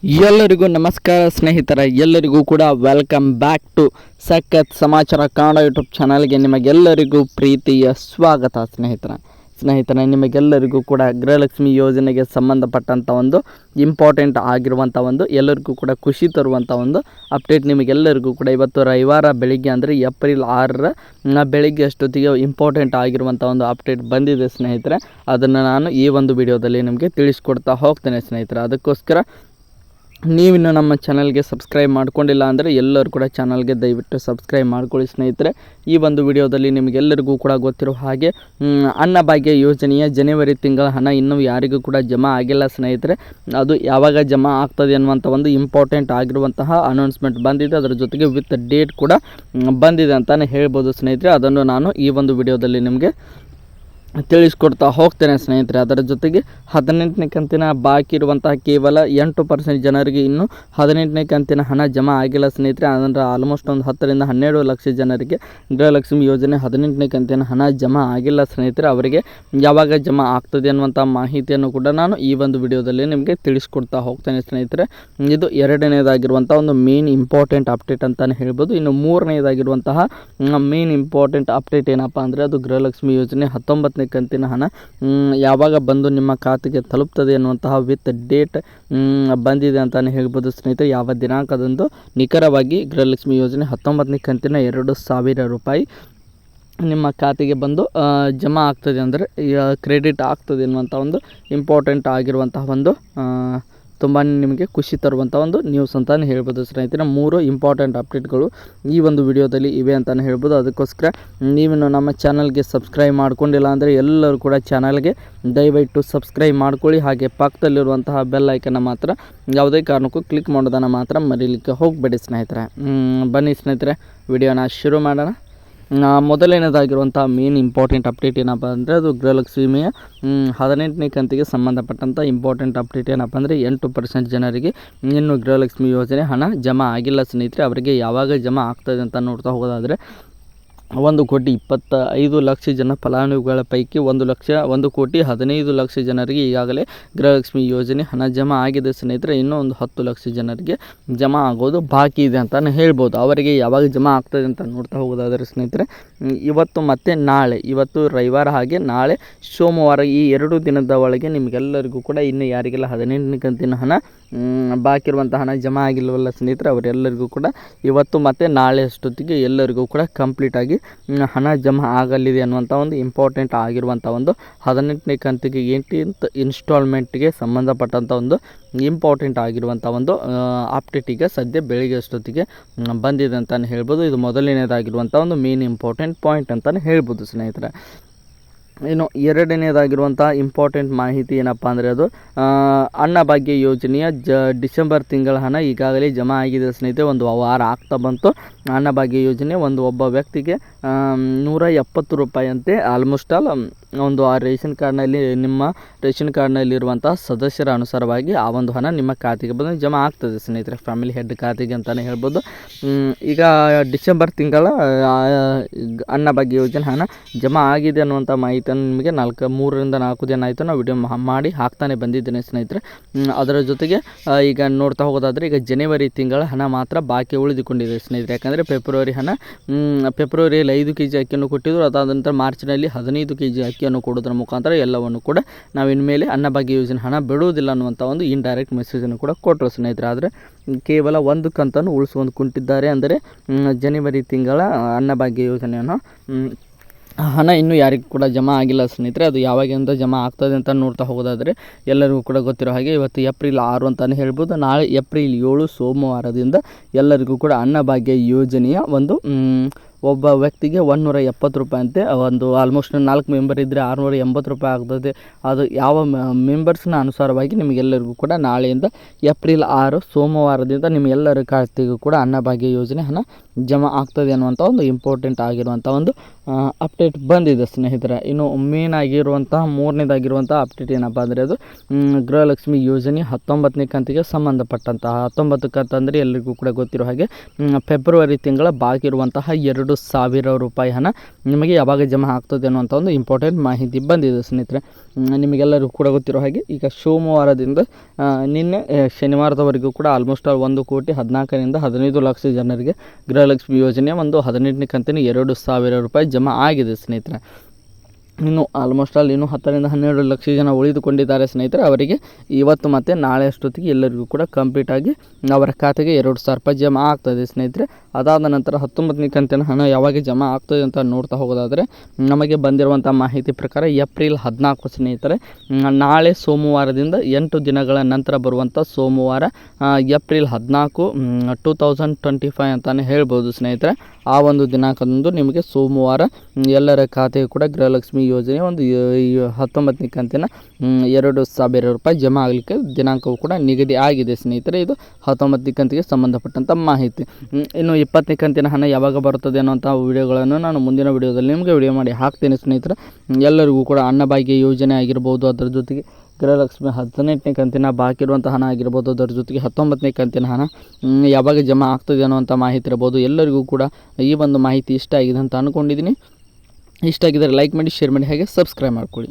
ಎಲ್ಲರಿಗೂ ನಮಸ್ಕಾರ ಸ್ನೇಹಿತರೆ, ಎಲ್ಲರಿಗೂ ಕೂಡ ವೆಲ್ಕಮ್ ಬ್ಯಾಕ್ ಟು ಸಖತ್ ಸಮಾಚಾರ ಕನ್ನಡ ಯೂಟ್ಯೂಬ್ ಚಾನಲ್ಗೆ ನಿಮಗೆಲ್ಲರಿಗೂ ಪ್ರೀತಿಯ ಸ್ವಾಗತ. ಸ್ನೇಹಿತರೆ ನಿಮಗೆಲ್ಲರಿಗೂ ಕೂಡ ಗೃಹಲಕ್ಷ್ಮಿ ಯೋಜನೆಗೆ ಸಂಬಂಧಪಟ್ಟಂಥ ಒಂದು ಇಂಪಾರ್ಟೆಂಟ್ ಆಗಿರುವಂಥ ಒಂದು ಎಲ್ಲರಿಗೂ ಕೂಡ ಖುಷಿ ತರುವಂಥ ಒಂದು ಅಪ್ಡೇಟ್ ನಿಮಗೆಲ್ಲರಿಗೂ ಕೂಡ ಇವತ್ತು ರವಿವಾರ ಬೆಳಿಗ್ಗೆ ಅಂದರೆ ಏಪ್ರಿಲ್ 6ರ ಬೆಳಿಗ್ಗೆ ಅಷ್ಟೊತ್ತಿಗೆ ಇಂಪಾರ್ಟೆಂಟ್ ಆಗಿರುವಂಥ ಒಂದು ಅಪ್ಡೇಟ್ ಬಂದಿದೆ ಸ್ನೇಹಿತರೆ. ಅದನ್ನು ನಾನು ಈ ಒಂದು ವಿಡಿಯೋದಲ್ಲಿ ನಿಮಗೆ ತಿಳಿಸ್ಕೊಡ್ತಾ ಹೋಗ್ತೇನೆ ಸ್ನೇಹಿತರೆ. ಅದಕ್ಕೋಸ್ಕರ ನೀವಿನ್ನು ನಮ್ಮ ಚಾನಲ್ಗೆ ಸಬ್ಸ್ಕ್ರೈಬ್ ಮಾಡ್ಕೊಂಡಿಲ್ಲ ಅಂದರೆ ಎಲ್ಲರೂ ಕೂಡ ಚಾನಲ್ಗೆ ದಯವಿಟ್ಟು ಸಬ್ಸ್ಕ್ರೈಬ್ ಮಾಡ್ಕೊಳ್ಳಿ ಸ್ನೇಹಿತರೆ. ಈ ಒಂದು ವಿಡಿಯೋದಲ್ಲಿ ನಿಮಗೆಲ್ಲರಿಗೂ ಕೂಡ ಗೊತ್ತಿರೋ ಹಾಗೆ ಅನ್ನಭಾಗ್ಯ ಯೋಜನೆಯ ಜನವರಿ ತಿಂಗಳ ಹಣ ಇನ್ನೂ ಯಾರಿಗೂ ಕೂಡ ಜಮಾ ಆಗಿಲ್ಲ ಸ್ನೇಹಿತರೆ. ಅದು ಯಾವಾಗ ಜಮಾ ಆಗ್ತದೆ ಅನ್ನುವಂಥ ಒಂದು ಇಂಪಾರ್ಟೆಂಟ್ ಆಗಿರುವಂತಹ ಅನೌನ್ಸ್ಮೆಂಟ್ ಬಂದಿದೆ. ಅದರ ಜೊತೆಗೆ ವಿತ್ ಡೇಟ್ ಕೂಡ ಬಂದಿದೆ ಅಂತಲೇ ಹೇಳ್ಬೋದು ಸ್ನೇಹಿತರೆ. ಅದನ್ನು ನಾನು ಈ ಒಂದು ವಿಡಿಯೋದಲ್ಲಿ ನಿಮಗೆ ತಿಳಿಸ್ಕೊಡ್ತಾ ಹೋಗ್ತೇನೆ ಸ್ನೇಹಿತರೆ. ಅದರ ಜೊತೆಗೆ 18ನೇ ಕಂತಿನ ಬಾಕಿ ಇರುವಂತಹ ಕೇವಲ 8% ಜನರಿಗೆ ಇನ್ನೂ 18ನೇ ಕಂತಿನ ಹಣ ಜಮಾ ಆಗಿಲ್ಲ ಸ್ನೇಹಿತರೆ. ಅಂದರೆ ಆಲ್ಮೋಸ್ಟ್ ಒಂದು 10 ರಿಂದ 12 ಲಕ್ಷ ಜನರಿಗೆ ಗೃಹಲಕ್ಷ್ಮಿ ಯೋಜನೆ 18ನೇ ಕಂತಿನ ಹಣ ಜಮಾ ಆಗಿಲ್ಲ ಸ್ನೇಹಿತರೆ. ಅವರಿಗೆ ಯಾವಾಗ ಜಮಾ ಆಗ್ತದೆ ಅನ್ನುವಂಥ ಮಾಹಿತಿಯನ್ನು ಕೂಡ ನಾನು ಈ ಒಂದು ವಿಡಿಯೋದಲ್ಲಿ ನಿಮಗೆ ತಿಳಿಸ್ಕೊಡ್ತಾ ಹೋಗ್ತೇನೆ ಸ್ನೇಹಿತರೆ. ಇದು ಎರಡನೇದಾಗಿರುವಂಥ ಒಂದು ಮೇನ್ ಇಂಪಾರ್ಟೆಂಟ್ ಅಪ್ಡೇಟ್ ಅಂತಲೇ ಹೇಳ್ಬೋದು. ಇನ್ನು ಮೂರನೇದಾಗಿರುವಂತಹ ಮೇನ್ ಇಂಪಾರ್ಟೆಂಟ್ ಅಪ್ಡೇಟ್ ಏನಪ್ಪ ಅಂದರೆ ಅದು ಗೃಹಲಕ್ಷ್ಮಿ ಯೋಜನೆ 19ನೇ ಕಂತಿನ ಹಣ ಯಾವಾಗ ಬಂದು ನಿಮ್ಮ ಖಾತೆಗೆ ತಲುಪ್ತದೆ ಅನ್ನುವಂತಹ ವಿತ್ ಡೇಟ್ ಬಂದಿದೆ ಅಂತಲೇ ಹೇಳ್ಬೋದು ಸ್ನೇಹಿತರೆ. ಯಾವ ದಿನಾಂಕದಂದು ನಿಖರವಾಗಿ ಗೃಹಲಕ್ಷ್ಮಿ ಯೋಜನೆ 19ನೇ ಕಂತಿನ 2,000 ರೂಪಾಯಿ ನಿಮ್ಮ ಖಾತೆಗೆ ಬಂದು ಜಮಾ ಆಗ್ತದೆ, ಅಂದರೆ ಕ್ರೆಡಿಟ್ ಆಗ್ತದೆ ಅನ್ನುವಂಥ ಒಂದು ಇಂಪಾರ್ಟೆಂಟ್ ಆಗಿರುವಂತಹ ಒಂದು ತುಂಬಾ ನಿಮಗೆ ಖುಷಿ ತರುವಂಥ ಒಂದು ನ್ಯೂಸ್ ಅಂತಲೇ ಹೇಳ್ಬೋದು ಸ್ನೇಹಿತರೆ. 3 ಇಂಪಾರ್ಟೆಂಟ್ ಅಪ್ಡೇಟ್ಗಳು ಈ ಒಂದು ವಿಡಿಯೋದಲ್ಲಿ ಇವೆ ಅಂತಲೇ ಹೇಳ್ಬೋದು. ಅದಕ್ಕೋಸ್ಕರ ನೀವಿನ್ನು ನಮ್ಮ ಚಾನಲ್ಗೆ ಸಬ್ಸ್ಕ್ರೈಬ್ ಮಾಡ್ಕೊಂಡಿಲ್ಲ ಅಂದರೆ ಎಲ್ಲರೂ ಕೂಡ ಚಾನಲ್ಗೆ ದಯವಿಟ್ಟು ಸಬ್ಸ್ಕ್ರೈಬ್ ಮಾಡ್ಕೊಳ್ಳಿ. ಹಾಗೆ ಪಕ್ಕದಲ್ಲಿರುವಂತಹ ಬೆಲ್ ಐಕನ್ನ ಮಾತ್ರ ಯಾವುದೇ ಕಾರಣಕ್ಕೂ ಕ್ಲಿಕ್ ಮಾಡೋದನ್ನು ಮಾತ್ರ ಮರೀಲಿಕ್ಕೆ ಹೋಗಬೇಡಿ ಸ್ನೇಹಿತರೆ. ಬನ್ನಿ ಸ್ನೇಹಿತರೆ, ವಿಡಿಯೋನ ಶುರು ಮಾಡೋಣ. ಮೊದಲನೇದಾಗಿರುವಂಥ ಮೇನ್ ಇಂಪಾರ್ಟೆಂಟ್ ಅಪ್ಡೇಟ್ ಏನಪ್ಪ ಅಂದರೆ ಅದು ಗೃಹಲಕ್ಷ್ಮಿಯ 18ನೇ ಕಂತಿಗೆ ಸಂಬಂಧಪಟ್ಟಂಥ ಇಂಪಾರ್ಟೆಂಟ್ ಅಪ್ಡೇಟ್ ಏನಪ್ಪ ಅಂದರೆ 8% ಜನರಿಗೆ ಇನ್ನೂ ಗೃಹಲಕ್ಷ್ಮಿ ಯೋಜನೆ ಹಣ ಜಮಾ ಆಗಿಲ್ಲ ಸ್ನೇಹಿತರೆ. ಅವರಿಗೆ ಯಾವಾಗ ಜಮಾ ಆಗ್ತದೆ ಅಂತ ನೋಡ್ತಾ ಹೋಗೋದಾದರೆ 1,25,00,000 ಜನ ಫಲಾನುಭವಿಗಳ ಪೈಕಿ 1,15,15,00,000 ಜನರಿಗೆ ಈಗಾಗಲೇ ಗೃಹಲಕ್ಷ್ಮಿ ಯೋಜನೆ ಹಣ ಜಮಾ ಆಗಿದೆ ಸ್ನೇಹಿತರೆ. ಇನ್ನೂ ಒಂದು 10 ಲಕ್ಷ ಜನರಿಗೆ ಜಮಾ ಆಗೋದು ಬಾಕಿ ಇದೆ ಅಂತಲೇ ಹೇಳ್ಬೋದು. ಅವರಿಗೆ ಯಾವಾಗ ಜಮಾ ಆಗ್ತದೆ ಅಂತ ನೋಡ್ತಾ ಹೋಗೋದಾದರೆ ಸ್ನೇಹಿತರೆ ಇವತ್ತು ಮತ್ತು ನಾಳೆ, ಇವತ್ತು ರವಿವಾರ ಹಾಗೆ ನಾಳೆ ಸೋಮವಾರ, ಈ 2 ದಿನದ ಒಳಗೆ ನಿಮಗೆಲ್ಲರಿಗೂ ಕೂಡ ಇನ್ನು ಯಾರಿಗೆಲ್ಲ 18ನೇ ಕಂತಿನ ಹಣ ಬಾಕಿ ಇರುವಂಥ ಹಣ ಜಮಾ ಆಗಿಲ್ಲವಲ್ಲ ಸ್ನೇಹಿತರೆ, ಅವರೆಲ್ಲರಿಗೂ ಕೂಡ ಇವತ್ತು ಮತ್ತು ನಾಳೆ ಅಷ್ಟೊತ್ತಿಗೆ ಎಲ್ಲರಿಗೂ ಕೂಡ ಕಂಪ್ಲೀಟಾಗಿ ಹಣ ಜಮಾ ಆಗಲಿದೆ ಅನ್ನುವಂಥ ಒಂದು ಇಂಪಾರ್ಟೆಂಟ್ ಆಗಿರುವಂಥ ಒಂದು 18ನೇ ಕಂತಿಗೆ 18th ಇನ್ಸ್ಟಾಲ್ಮೆಂಟ್ಗೆ ಸಂಬಂಧಪಟ್ಟಂಥ ಒಂದು ಇಂಪಾರ್ಟೆಂಟ್ ಆಗಿರುವಂಥ ಒಂದು ಅಪ್ಡೇಟ್ ಈಗ ಸದ್ಯ ಬೆಳಿಗ್ಗೆ ಅಷ್ಟೊತ್ತಿಗೆ ಬಂದಿದೆ ಅಂತಲೇ ಹೇಳ್ಬೋದು. ಇದು ಮೊದಲನೇದಾಗಿರುವಂಥ ಒಂದು ಮೇನ್ ಇಂಪಾರ್ಟೆಂಟ್ ಪಾಯಿಂಟ್ ಅಂತಲೇ ಹೇಳ್ಬೋದು ಸ್ನೇಹಿತರೆ. ಇನ್ನು ಎರಡನೇದಾಗಿರುವಂಥ ಇಂಪಾರ್ಟೆಂಟ್ ಮಾಹಿತಿ ಏನಪ್ಪ ಅಂದರೆ ಅದು ಅನ್ನಭಾಗ್ಯ ಯೋಜನೆಯ ಡಿಸೆಂಬರ್ ತಿಂಗಳ ಹಣ ಈಗಾಗಲೇ ಜಮಾ ಆಗಿದೆ ಸ್ನೇಹಿತರೆ. ಒಂದು ವಾರ ಆಗ್ತಾ ಬಂತು. ಅನ್ನಭಾಗ್ಯ ಯೋಜನೆ ಒಬ್ಬ ವ್ಯಕ್ತಿಗೆ 170 ರೂಪಾಯಿ ಅಂತೆ ಆಲ್ಮೋಸ್ಟ್ ಆಲ್ ಒಂದು ಆ ರೇಷನ್ ಕಾರ್ಡ್ನಲ್ಲಿ, ನಿಮ್ಮ ರೇಷನ್ ಕಾರ್ಡ್ನಲ್ಲಿರುವಂಥ ಸದಸ್ಯರ ಅನುಸಾರವಾಗಿ ಆ ಒಂದು ಹಣ ನಿಮ್ಮ ಖಾತೆಗೆ ಬಂದು ಜಮಾ ಆಗ್ತದೆ ಸ್ನೇಹಿತರೆ, ಫ್ಯಾಮಿಲಿ ಹೆಡ್ ಖಾತೆಗೆ ಅಂತಲೇ ಹೇಳ್ಬೋದು. ಈಗ ಡಿಸೆಂಬರ್ ತಿಂಗಳ ಅನ್ನಭಾಗ್ಯ ಯೋಜನೆ ಹಣ ಜಮಾ ಆಗಿದೆ ಅನ್ನುವಂಥ ಮಾಹಿತಿಯನ್ನು ನಿಮಗೆ 3 ರಿಂದ 4 ದಿನ ಆಯಿತು ನಾವು ವಿಡಿಯೋ ಮಾಡಿ ಹಾಕ್ತಾನೆ ಬಂದಿದ್ದೇನೆ ಸ್ನೇಹಿತರೆ. ಅದರ ಜೊತೆಗೆ ಈಗ ನೋಡ್ತಾ ಹೋಗೋದಾದರೆ ಈಗ ಜನವರಿ ತಿಂಗಳ ಹಣ ಮಾತ್ರ ಬಾಕಿ ಉಳಿದುಕೊಂಡಿದೆ ಸ್ನೇಹಿತರೆ. ಯಾಕಂದರೆ ಫೆಬ್ರವರಿಯಲ್ಲಿ 5 kg ಅಕ್ಕಿಯನ್ನು ಕೊಟ್ಟಿದ್ದರು. ಅದಾದ ನಂತರ ಮಾರ್ಚ್ನಲ್ಲಿ 15 kg ಅಕ್ಕಿಯನ್ನು ಕೊಡೋದ್ರ ಮುಖಾಂತರ ಎಲ್ಲವನ್ನು ಕೂಡ ನಾವು ಇನ್ಮೇಲೆ ಅನ್ನಭಾಗ್ಯ ಯೋಜನೆ ಹಣ ಬಿಡುವುದಿಲ್ಲ ಅನ್ನುವಂಥ ಒಂದು ಇಂಡೈರೆಕ್ಟ್ ಮೆಸೇಜನ್ನು ಕೂಡ ಕೊಟ್ಟರು ಸ್ನೇಹಿತರೆ. ಆದರೆ ಕೇವಲ ಒಂದು ಕಂತನ್ನು ಉಳಿಸುವಂದು ಕುಂಟಿದ್ದಾರೆ. ಅಂದರೆ ಜನವರಿ ತಿಂಗಳ ಅನ್ನಭಾಗ್ಯ ಯೋಜನೆಯನ್ನು ಹಣ ಇನ್ನೂ ಯಾರಿಗೂ ಕೂಡ ಜಮಾ ಆಗಿಲ್ಲ ಸ್ನೇಹಿತರೆ. ಅದು ಯಾವಾಗಿಂದ ಜಮಾ ಆಗ್ತದೆ ಅಂತ ನೋಡ್ತಾ ಹೋಗೋದಾದರೆ ಎಲ್ಲರಿಗೂ ಕೂಡ ಗೊತ್ತಿರೋ ಹಾಗೆ ಇವತ್ತು ಏಪ್ರಿಲ್ 6 ಅಂತಲೇ ಹೇಳ್ಬೋದು. ನಾಳೆ ಏಪ್ರಿಲ್ 7 ಸೋಮವಾರದಿಂದ ಎಲ್ಲರಿಗೂ ಕೂಡ ಅನ್ನಭಾಗ್ಯ ಯೋಜನೆಯ ಒಂದು ಒಬ್ಬ ವ್ಯಕ್ತಿಗೆ 170 ರೂಪಾಯಿ ಅಂತೆ. ಒಂದು ಆಲ್ಮೋಸ್ಟ್ 4 ಮೆಂಬರ್ ಇದ್ದರೆ 680 ರೂಪಾಯಿ ಆಗ್ತದೆ. ಅದು ಯಾವ ಮೆಂಬರ್ಸ್ನ ಅನುಸಾರವಾಗಿ ನಿಮಗೆಲ್ಲರಿಗೂ ಕೂಡ ನಾಳೆಯಿಂದ ಏಪ್ರಿಲ್ 6 ಸೋಮವಾರದಿಂದ ನಿಮ್ಮೆಲ್ಲರ ಖಾತೆಗೂ ಕೂಡ ಅನ್ನಭಾಗ್ಯ ಯೋಜನೆ ಹಣ ಜಮಾ ಆಗ್ತದೆ ಅನ್ನುವಂಥ ಒಂದು ಇಂಪಾರ್ಟೆಂಟ್ ಆಗಿರುವಂಥ ಒಂದು ಅಪ್ಡೇಟ್ ಬಂದಿದೆ ಸ್ನೇಹಿತರೆ. ಇನ್ನು ಮೇನ್ ಆಗಿರುವಂತಹ ಮೂರನೇದಾಗಿರುವಂಥ ಅಪ್ಡೇಟ್ ಏನಪ್ಪ ಅಂದರೆ ಅದು ಗೃಹಲಕ್ಷ್ಮಿ ಯೋಜನೆ 19ನೇ ಕಂತಿಗೆ ಸಂಬಂಧಪಟ್ಟಂತಹ 19 ಕಂತು ಅಂದರೆ ಎಲ್ಲರಿಗೂ ಕೂಡ ಗೊತ್ತಿರೋ ಹಾಗೆ ಫೆಬ್ರವರಿ ತಿಂಗಳ ಬಾಕಿ ಇರುವಂತಹ 2 2,000 ರೂಪಾಯಿ ಹಣ ನಿಮಗೆ ಯಾವಾಗ ಜಮಾ ಆಗ್ತದೆ ಅನ್ನುವಂಥ ಒಂದು ಇಂಪಾರ್ಟೆಂಟ್ ಮಾಹಿತಿ ಬಂದಿದೆ ಸ್ನೇಹಿತರೆ. ನಿಮಗೆಲ್ಲರಿಗೂ ಕೂಡ ಗೊತ್ತಿರೋ ಹಾಗೆ ಈಗ ಸೋಮವಾರದಿಂದ ನಿನ್ನೆ ಶನಿವಾರದವರೆಗೂ ಕೂಡ ಆಲ್ಮೋಸ್ಟ್ 1,14,15 ಜನರಿಗೆ ಗೃಹಲಕ್ಷ್ಮಿ ಯೋಜನೆಯ ಒಂದು 18ನೇ ಕಂತಿನ 2,000 ರೂಪಾಯಿ ಜಮಾ ಆಗಿದೆ ಸ್ನೇಹಿತರೆ. ಇನ್ನು ಆಲ್ಮೋಸ್ಟ್ ಇನ್ನೂ 10-12 ಲಕ್ಷ ಜನ ಉಳಿದುಕೊಂಡಿದ್ದಾರೆ ಸ್ನೇಹಿತರೆ. ಅವರಿಗೆ ಇವತ್ತು ಮತ್ತು ನಾಳೆ ಅಷ್ಟೊತ್ತಿಗೆ ಎಲ್ಲರಿಗೂ ಕೂಡ ಕಂಪ್ಲೀಟಾಗಿ ಅವರ ಖಾತೆಗೆ 2,000 ರೂಪಾಯಿ ಜಮಾ ಆಗ್ತದೆ ಸ್ನೇಹಿತರೆ. ಅದಾದ ನಂತರ 19ನೇ ಕಂತಿನ ಹಣ ಯಾವಾಗ ಜಮಾ ಆಗ್ತದೆ ಅಂತ ನೋಡ್ತಾ ಹೋಗೋದಾದರೆ ನಮಗೆ ಬಂದಿರುವಂಥ ಮಾಹಿತಿ ಪ್ರಕಾರ ಏಪ್ರಿಲ್ 14 ಸ್ನೇಹಿತರೆ, ನಾಳೆ ಸೋಮವಾರದಿಂದ 8 ದಿನಗಳ ನಂತರ ಬರುವಂಥ ಸೋಮವಾರ ಏಪ್ರಿಲ್ 14, 2025 ಅಂತಲೇ ಹೇಳ್ಬೋದು ಸ್ನೇಹಿತರೆ. ಆ ಒಂದು ದಿನಾಂಕದಂದು ನಿಮಗೆ ಸೋಮವಾರ ಎಲ್ಲರ ಖಾತೆಗೂ ಕೂಡ ಗೃಹಲಕ್ಷ್ಮಿ ಯೋಜನೆ ಒಂದು 19ನೇ ಕಂತಿನ 2,000 ರೂಪಾಯಿ ಜಮಾ ಆಗಲಿಕ್ಕೆ ದಿನಾಂಕವು ಕೂಡ ನಿಗದಿ ಆಗಿದೆ ಸ್ನೇಹಿತರೆ. ಇದು 19ನೇ ಕಂತಿಗೆ ಸಂಬಂಧಪಟ್ಟಂಥ ಮಾಹಿತಿ. ಇನ್ನು 20ನೇ ಕಂತಿನ ಹಣ ಯಾವಾಗ ಬರುತ್ತದೆ ಅನ್ನೋಂಥ ವಿಡಿಯೋಗಳನ್ನು ನಾನು ಮುಂದಿನ ವಿಡಿಯೋದಲ್ಲಿ ನಿಮಗೆ ವಿಡಿಯೋ ಮಾಡಿ ಹಾಕ್ತೇನೆ ಸ್ನೇಹಿತರೆ. ಎಲ್ಲರಿಗೂ ಕೂಡ ಅನ್ನಭಾಗ್ಯ ಯೋಜನೆ ಆಗಿರ್ಬೋದು, ಅದರ ಜೊತೆಗೆ ಗೃಹಲಕ್ಷ್ಮಿ 18ನೇ ಕಂತಿನ ಬಾಕಿ ಇರುವಂಥ ಹಣ ಆಗಿರ್ಬೋದು, ಅದರ ಜೊತೆಗೆ 19ನೇ ಕಂತಿನ ಹಣ ಯಾವಾಗ ಜಮಾ ಆಗ್ತದೆ ಅನ್ನೋವಂಥ ಮಾಹಿತಿ ಇರ್ಬೋದು. ಎಲ್ಲರಿಗೂ ಕೂಡ ಈ ಒಂದು ಮಾಹಿತಿ ಇಷ್ಟ ಆಗಿದೆ ಅಂತ ಅಂದ್ಕೊಂಡಿದ್ದೀನಿ. ಇಷ್ಟ ಆಗಿದ್ದರೆ ಲೈಕ್ ಮಾಡಿ, ಶೇರ್ ಮಾಡಿ, ಹಾಗೆ ಸಬ್ಸ್ಕ್ರೈಬ್ ಮಾಡ್ಕೊಳ್ಳಿ.